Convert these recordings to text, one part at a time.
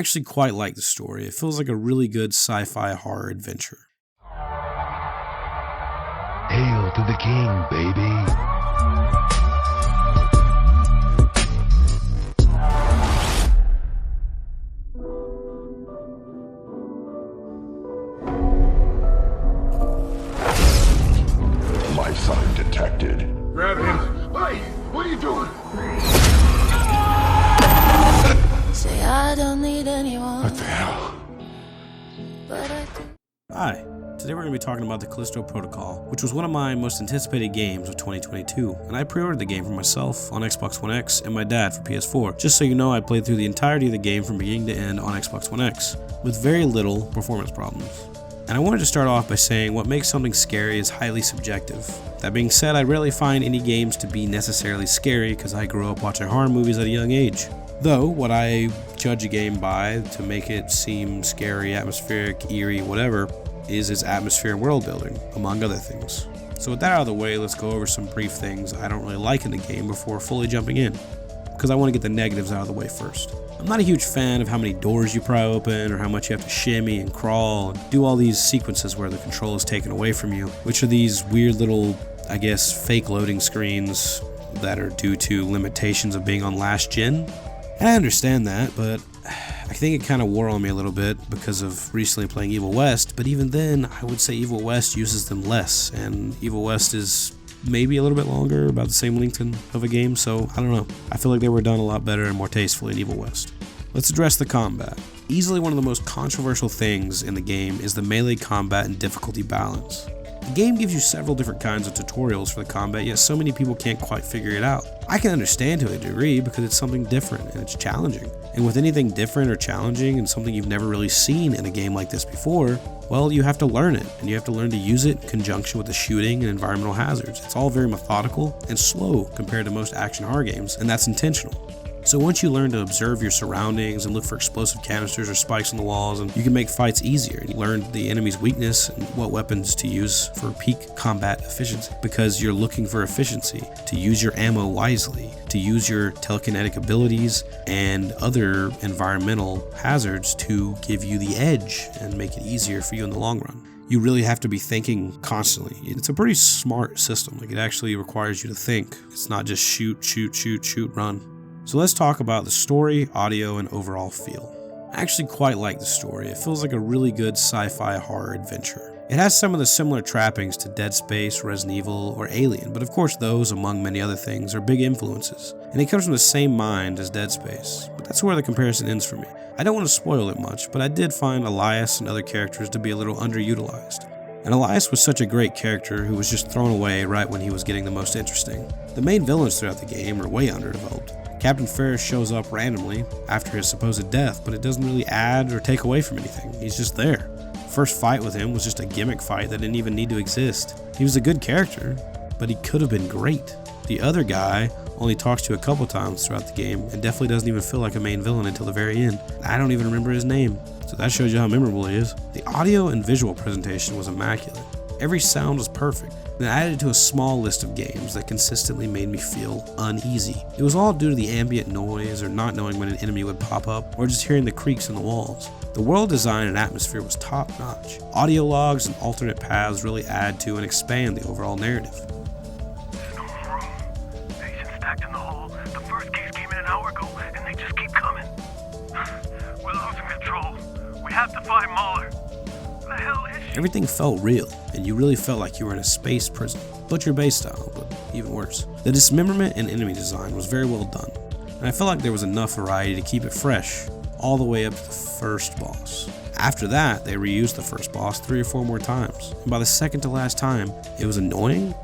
actually quite like the story. It feels like a really good sci-fi horror adventure. Hail to the king, baby. Life sign detected. Grab him. Hey, what are you doing? Say I don't need anyone. What the hell? But I do. Hi, today we're going to be talking about the Callisto Protocol, which was one of my most anticipated games of 2022, and I pre-ordered the game for myself on Xbox One X and my dad for PS4. Just so you know, I played through the entirety of the game from beginning to end on Xbox One X, with very little performance problems. And I wanted to start off by saying what makes something scary is highly subjective. That being said, I rarely find any games to be necessarily scary because I grew up watching horror movies at a young age. Though, what I judge a game by to make it seem scary, atmospheric, eerie, whatever, is its atmosphere and world building, among other things. So with that out of the way, let's go over some brief things I don't really like in the game before fully jumping in, because I want to get the negatives out of the way first. I'm not a huge fan of how many doors you pry open, or how much you have to shimmy and crawl, and do all these sequences where the control is taken away from you, which are these weird little, I guess, fake loading screens that are due to limitations of being on last gen. And I understand that, but I think it kind of wore on me a little bit because of recently playing Evil West, but even then, I would say Evil West uses them less, and Evil West is maybe a little bit longer, about the same length of a game, so I don't know. I feel like they were done a lot better and more tastefully in Evil West. Let's address the combat. Easily one of the most controversial things in the game is the melee combat and difficulty balance. The game gives you several different kinds of tutorials for the combat, yet so many people can't quite figure it out. I can understand to a degree because it's something different and it's challenging. And with anything different or challenging and something you've never really seen in a game like this before, well, you have to learn it, and you have to learn to use it in conjunction with the shooting and environmental hazards. It's all very methodical and slow compared to most action horror games, and that's intentional. So once you learn to observe your surroundings and look for explosive canisters or spikes on the walls, and you can make fights easier. You learn the enemy's weakness and what weapons to use for peak combat efficiency, because you're looking for efficiency, to use your ammo wisely, to use your telekinetic abilities and other environmental hazards to give you the edge and make it easier for you in the long run. You really have to be thinking constantly. It's a pretty smart system. Like, it actually requires you to think. It's not just shoot, shoot, shoot, shoot, run. So let's talk about the story, audio, and overall feel. I actually quite like the story. It feels like a really good sci-fi horror adventure. It has some of the similar trappings to Dead Space, Resident Evil, or Alien, but of course those, among many other things, are big influences. And it comes from the same mind as Dead Space, but that's where the comparison ends for me. I don't want to spoil it much, but I did find Elias and other characters to be a little underutilized. And Elias was such a great character who was just thrown away right when he was getting the most interesting. The main villains throughout the game are way underdeveloped. Captain Ferris shows up randomly after his supposed death, but it doesn't really add or take away from anything. He's just there. First fight with him was just a gimmick fight that didn't even need to exist. He was a good character, but he could have been great. The other guy only talks to you a couple times throughout the game and definitely doesn't even feel like a main villain until the very end. I don't even remember his name, so that shows you how memorable he is. The audio and visual presentation was immaculate. Every sound was perfect, and I added to a small list of games that consistently made me feel uneasy. It was all due to the ambient noise, or not knowing when an enemy would pop up, or just hearing the creaks in the walls. The world design and atmosphere was top notch. Audio logs and alternate paths really add to and expand the overall narrative. There's no more room. Patients stacked in the hole. The first case came in an hour ago, and they just keep coming. We're losing control. We have to find Mahler. What the hell is she? Everything felt real, and you really felt like you were in a space prison. Butcher Bay style, but even worse. The dismemberment and enemy design was very well done, and I felt like there was enough variety to keep it fresh, all the way up to the first boss. After that, they reused the first boss 3 or 4 more times, and by the second to last time, it was annoying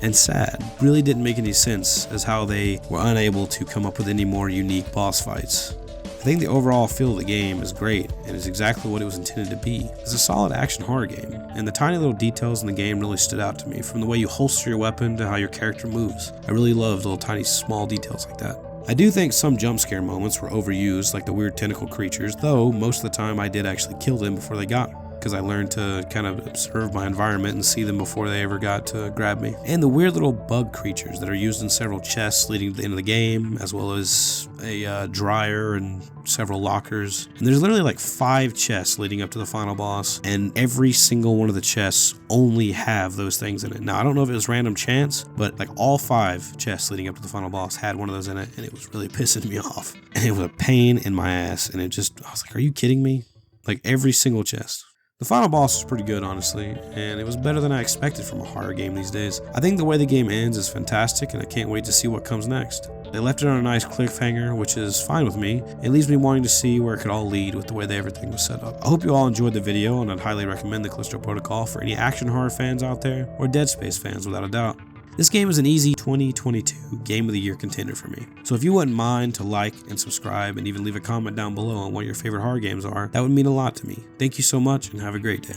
and sad. Really didn't make any sense as how they were unable to come up with any more unique boss fights. I think the overall feel of the game is great and is exactly what it was intended to be. It's a solid action horror game, and the tiny little details in the game really stood out to me, from the way you holster your weapon to how your character moves. I really loved little tiny small details like that. I do think some jump scare moments were overused, like the weird tentacle creatures, though most of the time I did actually kill them before they got me. because I learned to kind of observe my environment and see them before they ever got to grab me. And the weird little bug creatures that are used in several chests leading to the end of the game, as well as a dryer and several lockers. And there's literally like 5 chests leading up to the final boss, and every single one of the chests only have those things in it. Now, I don't know if it was random chance, but like all 5 chests leading up to the final boss had one of those in it, and it was really pissing me off. And it was a pain in my ass, and I was like, are you kidding me? Like every single chest. The final boss was pretty good, honestly, and it was better than I expected from a horror game these days. I think the way the game ends is fantastic, and I can't wait to see what comes next. They left it on a nice cliffhanger, which is fine with me. It leaves me wanting to see where it could all lead with the way that everything was set up. I hope you all enjoyed the video, and I'd highly recommend the Callisto Protocol for any action horror fans out there, or Dead Space fans without a doubt. This game is an easy 2022 Game of the Year contender for me. So if you wouldn't mind to like and subscribe and even leave a comment down below on what your favorite horror games are, that would mean a lot to me. Thank you so much and have a great day.